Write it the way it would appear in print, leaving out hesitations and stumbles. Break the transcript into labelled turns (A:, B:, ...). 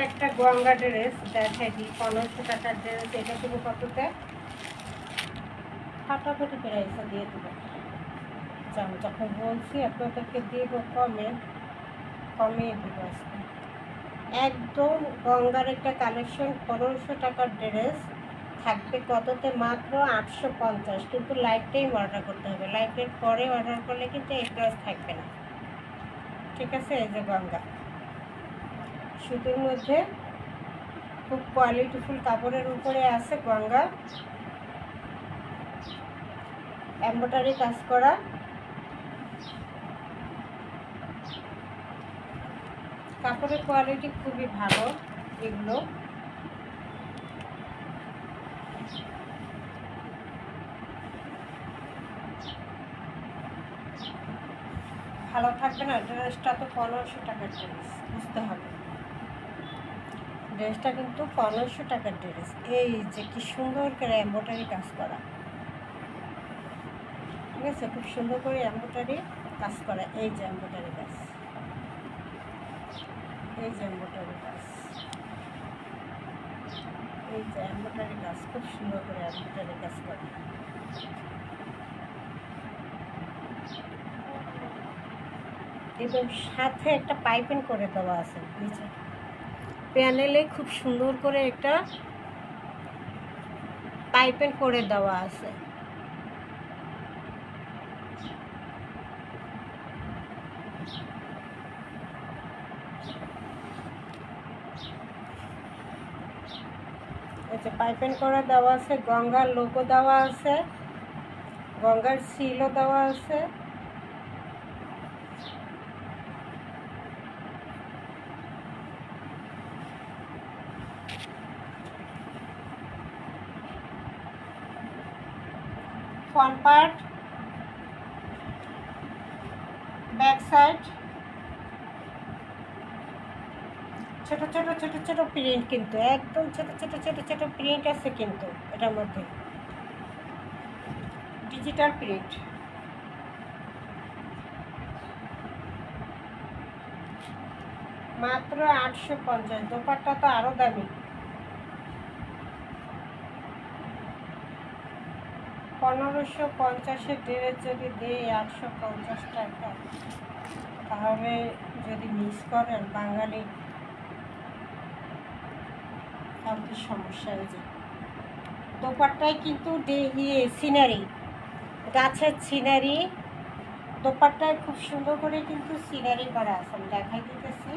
A: একটা গঙ্গা ড্রেস দেখাই দিই, 1500 টাকার ড্রেস। এটা শুধু কততে ফাটাফাটি প্রাইসে দিয়ে দেবো। আমি যখন বলছি আপনাদেরকে দিব কমিয়ে দিব আজকে। একদম গঙ্গার একটা কালেকশন, 1500 টাকার ড্রেস থাকবে কততে? মাত্র 850। কিন্তু লাইভ টাইম অর্ডার করতে হবে, লাইভ টাইম পরে অর্ডার করলে কিন্তু এই প্রাইস থাকবে না, ঠিক আছে? এই যে গঙ্গা সুতির মধ্যে খুব কোয়ালিটিফুল কাপড়ের উপরে আছে গঙ্গা, এমব্রয়ডারি কাজ করা। কাপড়ের কোয়ালিটি খুবই ভালো। এগুলো ভালো থাকবে না। ড্রেসটা তো 1500 টাকার ড্রেস, বুঝতে হবে। ড্রেসটা কিন্তু 1500 টাকার ড্রেস। এই যে কি সুন্দর করে এমব্রয়ডারি কাজ করা, ঠিক আছে? খুব সুন্দর করে এমব্রয়ডারি কাজ করা। এই যে এমব্রয়ডারি কাজ, এই যে এমব্রয়ডারি কাজ, এই যে এমব্রয়ডারি কাজ, খুব সুন্দর করে এমব্রয়ডারি কাজ করা। এবং সাথে একটা পাইপিং করে দেওয়া আছে নিচে প্যানেলে, খুব সুন্দর করে একটা পাইপিং করে দেওয়া আছে। এই যে পাইপিং করে দেওয়া আছে, গঙ্গার লোগো দেওয়া আছে, গঙ্গার সিলও দেওয়া আছে। ফ্রন্ট পার্ট, ব্যাক সাইড, ছোট ছোট ছোট ছোট প্রিন্ট, কিন্তু একদম ছোট ছোট ছোট ছোট প্রিন্ট আছে কিন্তু এটার মধ্যে, ডিজিটাল প্রিন্ট। মাত্র 850। দোপাট্টা তো আরও দামি, 1550 ড্রেস যদি দেয় 850 টাকা, তাহলে যদি মিস করেন বাঙালি, তাহলে কি সমস্যা হয়ে যায়? দোপাট্টায় কিন্তু সিনারি, গাছের সিনারি, দোপাট্টায় খুব সুন্দর করে কিন্তু সিনারি করা আছে। আমি দেখাই দিতেছি।